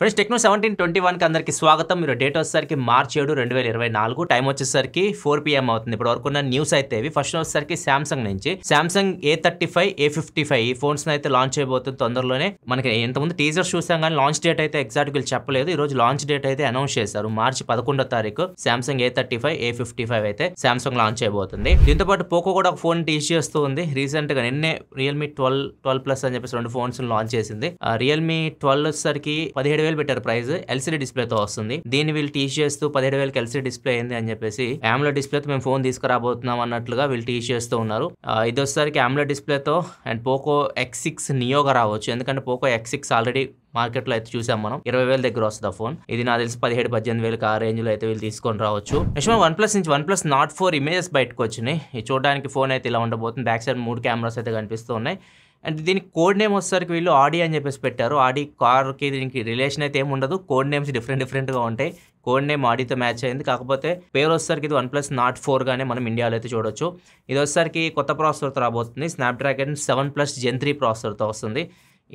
Friends techno 1721కి అందరికీ స్వాగతం. మీరు డేట్ వచ్చేసరికి మార్చి 7, 2024 టైం వచ్చేసరికి 4 PM అవుతుంది. ఇప్పుడు వరకు ఉన్న న్యూస్ అయితే ఇవి. ఫస్ట్ వచ్చేసరికి సామ్సంగ్ నుంచి సామ్సంగ్ A35 A55 ఈ ఫోన్స్ అయితే లాంచ్ చేయబోతుంది తొందరలోనే. మనకి ఇంతకుముందు టీజర్ చూసాం కానీ లాంచ్ డేట్ అయితే ఎగ్జాక్ట్ గా చెప్పలేదు. ఈ రోజు లాంచ్ డేట్ అయితే అనౌన్స్ చేశారు. మార్చి 11వ తారీఖు సామ్సంగ్ A35 A55 అయితే సామ్సంగ్ లాంచ్ చేయబోతుంది. దీంతో పాటు పోకో కూడా ఒక ఫోన్ టీచ్ చేస్తూ ఉంది. రీసెంట్ గా నిన్నే రియల్మీ 12 ప్లస్ అని చెప్పేసి 2 ఫోన్స్ లాంచ్ చేసింది. రియల్మీ 12 వచ్చేసరికి 17,000 పెట్టారు ప్రైస్. ఎల్సీడీ డిస్ప్లే తో వస్తుంది. దీన్ని వీళ్ళు టీచ్ చేస్తూ 17,000కి ఎల్సీడీ డిస్ప్లే అయింది అని చెప్పేసి AMOLED డిస్ప్లే తో మేము ఫోన్ తీసుకురాబోతున్నాం అన్నట్లుగా వీళ్ళు టీచ్ చేస్తూ ఉన్నారు. ఇది వచ్చేసరికి AMOLED డిస్ప్లే తో అండ్ పోకో X6 నియోగా రావచ్చు. ఎందుకంటే పోకో X6 ఆల్రెడీ మార్కెట్ లో అయితే చూసాం మనం 20,000 దగ్గర వస్తుంది ఆ ఫోన్. ఇది నాకు తెలిసి 17,000-18,000 ఆ రేంజ్ లో అయితే వీళ్ళు తీసుకొని రావచ్చు. నెక్స్ట్ వన్ ప్లస్ నుంచి OnePlus Nord 4 ఇమేజెస్ బయటకు వచ్చినాయి. ఇది చూడడానికి ఫోన్ అయితే ఇలా ఉండబోతుంది. బ్యాక్ సైడ్ 3 కెమెరాస్ అయితే కనిపిస్తూ ఉన్నాయి. అండ్ దీనికి కోడ్ నేమ్ వచ్చేసరికి వీళ్ళు ఆడి అని చెప్పేసి పెట్టారు. ఆడి కార్కి దీనికి రిలేషన్ అయితే ఏమి ఉండదు. కోడ్ నేమ్స్ డిఫరెంట్గా ఉంటాయి. కోడ్ నేమ్ ఆడితో మ్యాచ్ అయింది. కాకపోతే పేరు వచ్చేసరికి ఇది OnePlus Nord 4 గానే మనం ఇండియాలో అయితే చూడొచ్చు. ఇది వచ్చేసరికి కొత్త ప్రాసెసర్తో రాబోతుంది. స్నాప్డ్రాగన్ 7+ Gen 3 ప్రాసెసర్తో వస్తుంది.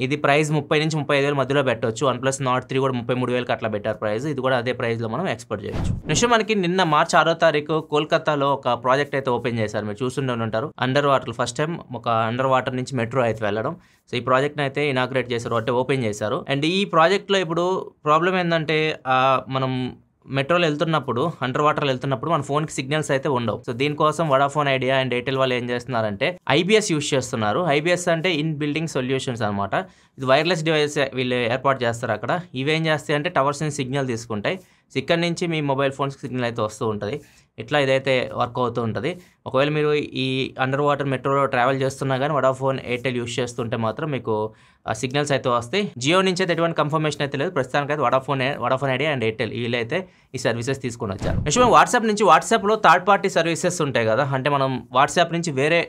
ఇది ప్రైస్ 30,000 నుంచి 35,000 మధ్యలో పెట్టవచ్చు. OnePlus Nord 3 కూడా 33,000కి అట్లా పెట్టారు ప్రైస్. ఇది కూడా అదే ప్రైస్ లో మనం ఎక్స్పెక్ట్ చేయొచ్చు. నెక్స్ట్ మనకి నిన్న మార్చి 6వ తారీఖు కోల్కతాలో ఒక ప్రాజెక్ట్ అయితే ఓపెన్ చేశారు. మీరు చూస్తుండే ఉంటారు. అండర్ వాటర్ ఫస్ట్ టైం ఒక అండర్ వాటర్ నుంచి మెట్రో అయితే వెళ్ళడం. సో ఈ ప్రాజెక్ట్ అయితే ఇనాగ్రేట్ చేశారు, అంటే ఓపెన్ చేశారు. అండ్ ఈ ప్రాజెక్ట్ లో ఇప్పుడు ప్రాబ్లం ఏంటంటే మనం మెట్రోలో వెళ్తున్నప్పుడు అండర్ వాటర్లో వెళ్తున్నప్పుడు మన ఫోన్కి సిగ్నల్స్ అయితే ఉండవు. సో దీనికోసం వడాఫోన్ ఐడియా అండ్ ఎయిర్టెల్ వాళ్ళు ఏం చేస్తున్నారంటే IBS యూస్ చేస్తున్నారు. IBS అంటే ఇన్ బిల్డింగ్ సొల్యూషన్స్ అనమాట. ఇది వైర్లెస్ డివైస్ వీళ్ళు ఏర్పాటు చేస్తారు అక్కడ. ఇవేం చేస్తాయి అంటే టవర్స్ నుంచి సిగ్నల్ తీసుకుంటాయి. సో ఇక్కడ నుంచి మీ మొబైల్ ఫోన్స్కి సిగ్నల్ అయితే వస్తూ ఉంటుంది. ఇట్లా ఇదైతే వర్క్ అవుతూ ఉంటుంది. ఒకవేళ మీరు ఈ అండర్ వాటర్ మెట్రోలో ట్రావెల్ చేస్తున్నా కానీ వడాఫోన్ ఎయిర్టెల్ యూస్ చేస్తుంటే మాత్రం మీకు సిగ్నల్స్ అయితే వస్తాయి. జియో నుంచి అయితే ఎటువంటి కన్ఫర్మేషన్ అయితే లేదు. ప్రస్తుతానికి అయితే వడాఫోన్ ఐడియా అండ్ ఎయిర్టెల్ వీళ్ళైతే ఈ సర్వీసెస్ తీసుకొని వచ్చారు. నెక్స్ట్ వాట్సాప్ నుంచి వాట్సాప్లో థర్డ్ పార్టీ సర్వీసెస్ ఉంటాయి కదా, అంటే మనం వాట్సాప్ నుంచి వేరే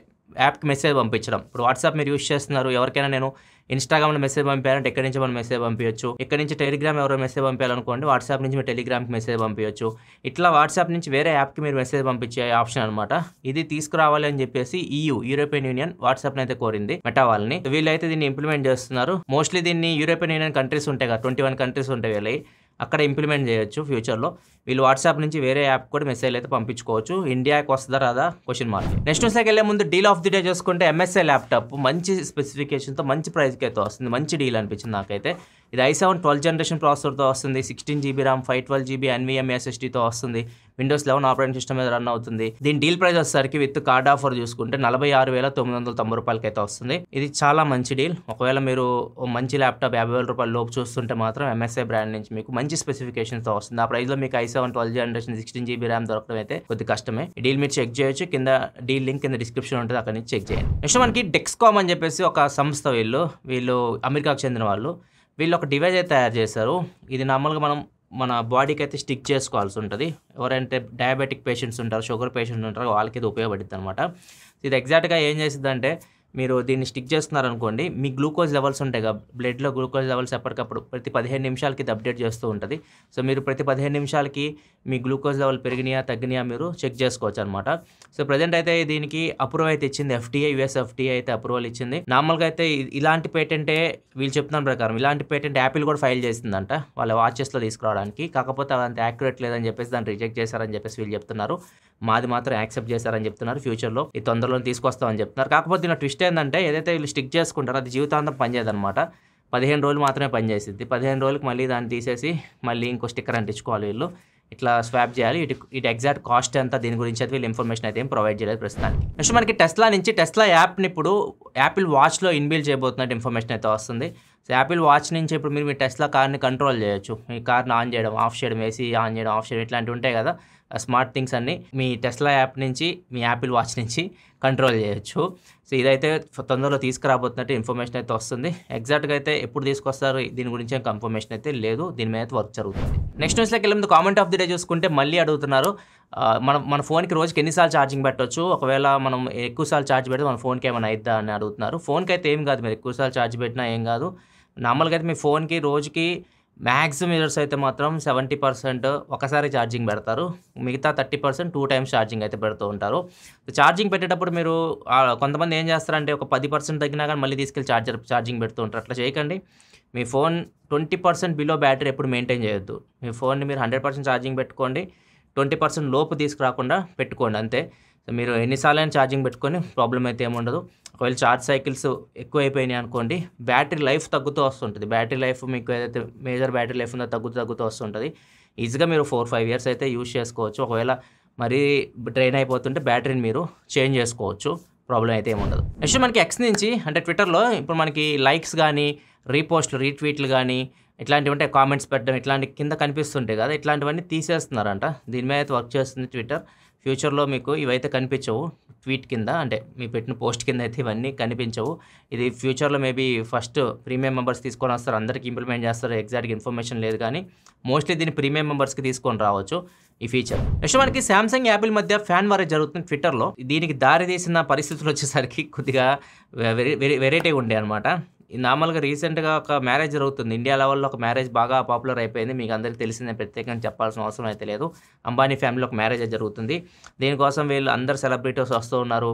యాప్కి మెసేజ్ పంపించడం. ఇప్పుడు వాట్సాప్ మీరు యూస్ చేస్తున్నారు, ఎవరికైనా నేను ఇన్స్టాగ్రామ్లో మెసేజ్ పంపించాలంటే ఎక్కడి నుంచి మనం మెసేజ్ పంపించవచ్చు. ఇక్కడ నుంచి టెలిగ్రామ్ ఎవరో మెసేజ్ పంపించాలనుకోండి, వాట్సాప్ నుంచి మీరు టెలిగ్రామ్కి మెసేజ్ పంపించవచ్చు. ఇట్లా వాట్సాప్ నుంచి వేరే యాప్కి మీరు మెసేజ్ పంపించే ఆప్షన్ అనమాట. ఇది తీసుకురావాలి అని చెప్పేసి యూరోపియన్ యూనియన్ వాట్సాప్ని అయితే కోరింది మెటా వాళ్ళని. వీళ్ళైతే దీన్ని ఇంప్లిమెంట్ చేస్తున్నారు. మోస్ట్లీ దీన్ని యూరోపియన్ యూనియన్ కంట్రీస్ ఉంటాయి కదా, 21 కంట్రీస్ ఉంటాయి వీళ్ళవి, అక్కడ ఇంప్లిమెంట్ చేయొచ్చు ఫ్యూచర్లో. వీళ్ళు వాట్సాప్ నుంచి వేరే యాప్ కూడా మెసేజ్ అయితే పంపించుకోవచ్చు. ఇండియాకి వస్తుందా రాదా క్వశ్చన్ మార్క్. నెక్స్ట్ న్యూస్లోకి వెళ్ళే ముందు డీల్ ఆఫ్ ది డే చూసుకుంటే MSI ల్యాప్టాప్ మంచి స్పెసిఫికేషన్తో మంచి ప్రైస్కి అయితే వస్తుంది. మంచి డీల్ అనిపించింది నాకైతే. ఇది i7 12th జనరేషన్ ప్రాసెసర్తో వస్తుంది. 16GB RAM 512GB NVMe SSDతో వస్తుంది. Windows 11 ఆపరేటింగ్ సిస్టమ్ మీద రన్ అవుతుంది. దీని డీల్ ప్రైస్ వచ్చేసరికి విత్ కార్డ్ ఆఫర్ చూసుకుంటే 46,990 రూపాయలకి అయితే వస్తుంది. ఇది చాలా మంచి డీల్. ఒకవేళ మీరు మంచి ల్యాప్టాప్ 50,000 రూపాయల లోపు చూస్తుంటే మాత్రం MSI బ్రాండ్ నుంచి మీకు మంచి స్పెసిఫికేషన్తో వస్తుంది. ఆ ప్రైస్లో మీకు i7 12th generation 16GB RAM దొరకడం అయితే కొద్ది కష్టమే. ఈ డీల్ మీరు చెక్ చేయొచ్చు. కింద డీల్ లింక్ కింద డిస్క్రిప్షన్ ఉంటుంది, అక్కడ నుంచి చెక్ చేయండి. నెక్స్ట్ మనకి డెక్స్కామ్ అని చెప్పేసి ఒక సంస్థ, వీళ్ళు అమెరికాకు చెందిన వాళ్ళు. వీళ్ళు ఒక డివైస్ అయితే తయారు చేశారు. ఇది నార్మల్గా మనం మన బాడీకి అయితే స్టిక్ చేసుకోవాల్సి ఉంటుంది. ఎవరైతే డయాబెటిక్ పేషెంట్స్ ఉంటారు, షుగర్ పేషెంట్స్ ఉంటారో వాళ్ళకి ఇది ఉపయోగపడుతుంది అనమాట. ఇది ఎగ్జాక్ట్గా ఏం చేస్తుందంటే, మీరు దీన్ని స్టిక్ చేస్తున్నారనుకోండి, మీ గ్లూకోజ్ లెవెల్స్ ఉంటాయి కదా, బ్లడ్లో గ్లూకోజ్ లెవెల్స్ ఎప్పటికప్పుడు ప్రతి 15 నిమిషాలకి ఇది అప్డేట్ చేస్తూ ఉంటుంది. సో మీరు ప్రతి 15 నిమిషాలకి మీ గ్లూకోజ్ లెవెల్ పెరిగినాయా తగ్గినాయా మీరు చెక్ చేసుకోవచ్చు అనమాట. సో ప్రజెంట్ అయితే దీనికి అప్రూవల్ అయితే ఇచ్చింది FTA, US FTA అయితే అప్రూవల్ ఇచ్చింది. నార్మల్గా అయితే ఇలాంటి పేటెంటే వీళ్ళు చెప్తున్న ప్రకారం ఇలాంటి పేటెంట్ యాపిల్ కూడా ఫైల్ చేసిందంట వాళ్ళ వాచెస్లో తీసుకురావడానికి. కాకపోతే అదంత యాక్యురేట్ లేదని చెప్పేసి దాన్ని రిజెక్ట్ చేశారని చెప్పేసి వీళ్ళు చెప్తున్నారు. మాది మాత్రం యాక్సెప్ట్ చేశారని చెప్తున్నారు. ఫ్యూచర్లో ఈ తొందరలో తీసుకొస్తామని చెప్తున్నారు. కాకపోతే దీని ట్విస్ట్ ఏంటంటే, ఏదైతే వీళ్ళు స్టిక్ చేసుకుంటారో అది జీవితాంతం పనిచేయదనమాట. 15 రోజులు మాత్రమే పనిచేసింది. 15 రోజులకు మళ్ళీ దాన్ని తీసేసి మళ్ళీ ఇంకో స్టిక్కర్ అంటించుకోవాలి వీళ్ళు. ఇట్లా స్వాప్ చేయాలి. ఇటు ఎగ్జాక్ట్ కాస్ట్ ఎంత దీని గురించి అయితే వీళ్ళు ఇన్ఫర్మేషన్ అయితే ఏం ప్రొవైడ్ చేయలేదు ప్రస్తుతానికి. నెక్స్ట్ మనకి టెస్లా నుంచి టెస్లా యాప్ని ఇప్పుడు యాపిల్ వాచ్లో ఇన్బిల్డ్ చేయబోతున్నట్టు ఇన్ఫర్మేషన్ అయితే వస్తుంది. సో యాపిల్ వాచ్ నుంచి ఇప్పుడు మీరు మీ టెస్లా కార్ని కంట్రోల్ చేయొచ్చు. మీ కార్ని ఆన్ చేయడం, ఆఫ్ చేయడం, ఏసీ ఆన్ చేయడం, ఆఫ్ చేయడం, ఇట్లాంటివి ఉంటాయి కదా స్మార్ట్ థింగ్స్ అన్ని మీ టెస్లా యాప్ నుంచి మీ యాపిల్ వాచ్ నుంచి కంట్రోల్ చేయొచ్చు. సో ఇదైతే తొందరలో తీసుకురాబోతున్నట్టు ఇన్ఫర్మేషన్ అయితే వస్తుంది. ఎగ్జాక్ట్గా అయితే ఎప్పుడు తీసుకొస్తారు దీని గురించి కన్ఫర్మేషన్ అయితే లేదు. దీని మీద వర్క్ జరుగుతుంది. నెక్స్ట్ న్యూస్లోకి వెళ్ళే ముందు కామెంట్ ఆఫ్ ది డే చూసుకుంటే మళ్ళీ అడుగుతున్నారు, మన ఫోన్కి రోజుకి ఎన్నిసార్లు ఛార్జింగ్ పెట్టవచ్చు, ఒకవేళ మనం ఎక్కువసార్లు ఛార్జ్ పెడితే మన ఫోన్కి ఏమైనా అయిద్దా అని అడుగుతున్నారు. ఫోన్కి అయితే ఏం కాదు, మీరు ఎక్కువసార్లు ఛార్జ్ పెట్టినా ఏం కాదు. నార్మల్గా అయితే మీ ఫోన్కి రోజుకి మ్యాక్సిమం యూజర్స్ అయితే మాత్రం 70% ఒకసారి ఛార్జింగ్ పెడతారు. మిగతా 30% 2 టైమ్స్ ఛార్జింగ్ అయితే పెడుతూ ఉంటారు. ఛార్జింగ్ పెట్టేటప్పుడు మీరు కొంతమంది ఏం చేస్తారంటే ఒక 10% తగ్గినా కానీ మళ్ళీ తీసుకెళ్ళి ఛార్జింగ్ పెడుతూ ఉంటారు. అట్లా చేయకండి. మీ ఫోన్ 20% బిలో బ్యాటరీ ఎప్పుడు మెయింటైన్ చేయొద్దు. మీ ఫోన్‌ని మీరు 100% ఛార్జింగ్ పెట్టుకోండి. 20% లోపు తీసుకురాకుండా పెట్టుకోండి అంతే. సో మీరు ఎన్నిసార్లైనా ఛార్జింగ్ పెట్టుకొని ప్రాబ్లమ్ అయితే ఏముండదు. ఒకవేళ ఛార్జ్ సైకిల్స్ ఎక్కువైపోయినాయి అనుకోండి, బ్యాటరీ లైఫ్ తగ్గుతూ వస్తుంటది. బ్యాటరీ లైఫ్ మీకు ఏదైతే మేజర్ బ్యాటరీ లైఫ్ ఉందో తగ్గుతూ వస్తుంటది. ఈజీగా మీరు 4, 5 ఇయర్స్ అయితే యూజ్ చేసుకోవచ్చు. ఒకవేళ మరీ డ్రైన్ అయిపోతుంటే బ్యాటరీని మీరు చేంజ్ చేసుకోవచ్చు. ప్రాబ్లమ్ అయితే ఏముండదు. నెక్స్ట్ మనకి ఎక్స్ నుంచి అంటే ట్విట్టర్‌లో ఇప్పుడు మనకి లైక్స్ గానీ, రీపోస్ట్‌లు, రీట్వీట్లు గానీ ఇట్లాంటివి ఉంటాయి. కామెంట్స్ పెట్టడం ఇట్లాంటి కింద కనిపిస్తుంటాయి కదా! ఇట్లాంటివన్నీ తీసేస్తున్నారంట. దీని మీద అయితే వర్క్ చేస్తుంది ట్విట్టర్. ఫ్యూచర్‌లో మీకు ఇవైతే కనిపించవు. ట్వీట్ కింద అంటే మీరు పెట్టిన పోస్ట్ కింద అయితే ఇవన్నీ కనిపించవు. ఇది ఫ్యూచర్‌లో మేబీ ఫస్ట్ ప్రీమియం మెంబర్స్ తీసుకొని వస్తారు. అందరికి ఇంప్లిమెంట్ చేస్తారు. ఎగ్జాక్ట్‌గా ఇన్ఫర్మేషన్ లేదు కానీ మోస్ట్లీ దీన్ని ప్రీమియం మెంబర్స్‌కి తీసుకొని రావచ్చు ఈ ఫీచర్. నెక్స్ట్ మనకి సామ్సంగ్, యాపిల్ మధ్య ఫ్యాన్ వార్ జరుగుతుంది ట్విట్టర్‌లో. దీనికి దారి తీసిన పరిస్థితులు వచ్చేసరికి కొద్దిగా వెరైటీగా ఉండే అనమాట. నార్మల్‌గా రీసెంట్‌గా ఒక మ్యారేజ్ జరుగుతుంది. ఇండియా లెవెల్‌లో ఒక మ్యారేజ్ బాగా పాపులర్ అయిపోయింది. మీకు అందరికీ తెలిసిందే, ప్రత్యేకంగా చెప్పాల్సిన అవసరం అయితే లేదు. అంబానీ ఫ్యామిలీలో ఒక మ్యారేజ్ జరుగుతుంది. దీనికోసం వీళ్ళు అందరు సెలబ్రిటీస్ వస్తూ ఉన్నారు.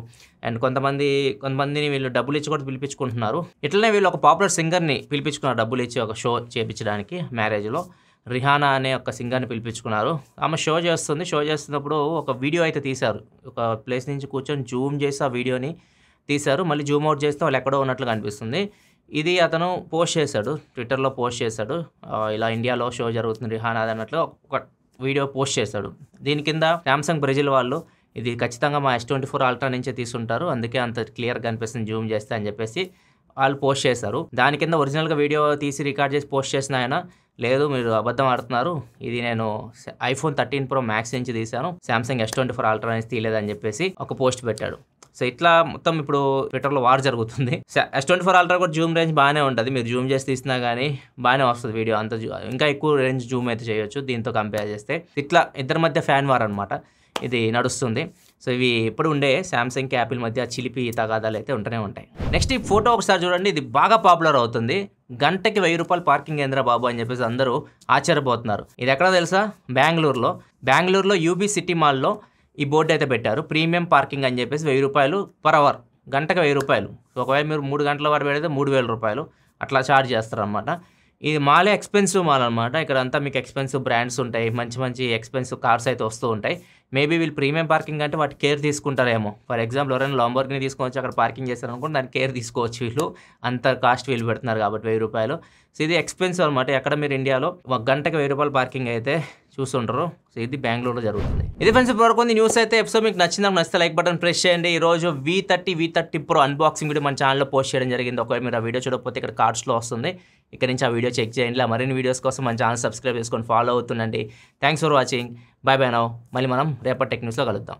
అండ్ కొంతమందిని వీళ్ళు డబ్బులు ఇచ్చి కూడా పిలిపించుకుంటున్నారు. ఇట్లనే వీళ్ళు ఒక పాపులర్ సింగర్‌ని పిలిపించుకున్నారు డబ్బులు ఇచ్చి ఒక షో చేపించడానికి మ్యారేజ్‌లో. రిహానా అనే ఒక సింగర్‌ని పిలిపించుకున్నారు. ఆమె షో చేస్తుంది. షో చేస్తున్నప్పుడు ఒక వీడియో అయితే తీశారు. ఒక ప్లేస్ నుంచి కూర్చొని జూమ్ చేసి ఆ వీడియోని తీశారు. మళ్ళీ జూమ్ అవుట్ చేస్తే వాళ్ళు ఎక్కడో ఉన్నట్లుగా అనిపిస్తుంది. ఇది అతను పోస్ట్ చేశాడు. ట్విట్టర్‌లో పోస్ట్ చేశాడు. ఇలా ఇండియాలో షో జరుగుతుంది రిహానాది అన్నట్లు ఒక వీడియో పోస్ట్ చేశాడు. దీని కింద సామ్సంగ్ బ్రెజిల్ వాళ్ళు ఇది ఖచ్చితంగా మా S24 అల్ట్రా నుంచే తీసుంటారు. అందుకే అంత క్లియర్‌గా కనిపిస్తుంది జూమ్ చేస్తే అని చెప్పేసి వాళ్ళు పోస్ట్ చేశారు. దాని కింద ఒరిజినల్‌గా వీడియో తీసి రికార్డ్ చేసి పోస్ట్ చేసిన ఆయన, లేదు మీరు అబద్ధం ఆడుతున్నారు. ఇది నేను iPhone 13 Pro Max నుంచి తీశాను. సామ్సంగ్ S24 అల్ట్రా నుంచి తీయలేదని చెప్పేసి ఒక పోస్ట్ పెట్టాడు. సో ఇట్లా మొత్తం ఇప్పుడు ట్విట్టర్‌లో వార్ జరుగుతుంది. S24 అల్ట్రా కూడా జూమ్ రేంజ్ బాగానే ఉంటుంది. మీరు జూమ్ చేసి తీసినా కానీ బాగానే వస్తుంది వీడియో. అంత ఇంకా ఎక్కువ రేంజ్ జూమ్ అయితే చేయొచ్చు దీంతో కంపేర్ చేస్తే. ఇట్లా ఇద్దరి మధ్య ఫ్యాన్ వార్ అనమాట ఇది నడుస్తుంది. సో ఇవి ఎప్పుడు ఉండే సామ్సంగ్కి, యాపిల్ మధ్య చిలిపి తగాదాలు అయితే ఉంటూనే ఉంటాయి. నెక్స్ట్ ఈ ఫోటో ఒకసారి చూడండి. ఇది బాగా పాపులర్ అవుతుంది. గంటకి ₹1000 పార్కింగ్ ఏంద్రా బాబు అని చెప్పేసి అందరూ ఆశ్చర్యపోతున్నారు. ఇది ఎక్కడ తెలుసా? బెంగళూరులో యూబీ సిటీ మాల్లో ఈ బోర్డు అయితే పెట్టారు. ప్రీమియం పార్కింగ్ అని చెప్పేసి ₹1000 పర్ అవర్. గంటకి ₹1000. ఒకవేళ మీరు 3 గంటల వరకు పెడితే ₹3000 అట్లా ఛార్జ్ చేస్తారనమాట. ఇది మాలే ఎక్స్పెన్సివ్ మాల్ అనమాట. ఇక్కడ అంతా మీకు ఎక్స్పెన్సివ్ బ్రాండ్స్ ఉంటాయి. మంచి ఎక్స్పెన్సివ్ కార్స్ అయితే వస్తూ ఉంటాయి. మేబీ వీళ్ళు ప్రీమియం పార్కింగ్ అంటే వాటి కేర్ తీసుకుంటారేమో. ఫర్ ఎగ్జాంపుల్ ఎవరైనా లాంబోర్గిని తీసుకొచ్చి అక్కడ పార్కింగ్ చేస్తారనుకోండి, దాని కేర్ తీసుకోవచ్చు వీళ్ళు. అంత కాస్ట్ వీళ్ళు పెడుతున్నారు కాబట్టి ₹1000. సో ఇది ఎక్స్పెన్సివ్ అనమాట. ఎక్కడ మీరు ఇండియాలో ఒక గంటకి ₹1000 పార్కింగ్ అయితే చూస్తుంటారు. సో ఇది బెంగళూరులో జరుగుతుంది. ఇది ఫ్రెండ్స్ ఇప్పటివరకు ఉంది న్యూస్ అయితే. ఎపిసోడ్ మీకు నచ్చితే లైక్ బటన్ ప్రెస్ చేయండి. ఈరోజు V30 Pro అన్బాక్సింగ్ వీడియో మన ఛానల్లో పోస్ట్ చేయడం జరిగింది. ఒకవేళ మీరు ఆ వీడియో చూడకపోతే ఇక్కడ కార్డ్స్లో వస్తుంది. ఇక్కడ నుంచి ఆ వీడియో చెక్ చేయండి. ఇలా మరిన్ని వీడియోస్ కోసం మన ఛానల్ సబ్స్క్రైబ్ చేసుకొని ఫాలో అవుతుండండి. Thanks for watching. Bye now. మళ్ళీ మనం రేపటి టెక్ న్యూస్లో కలుద్దాం.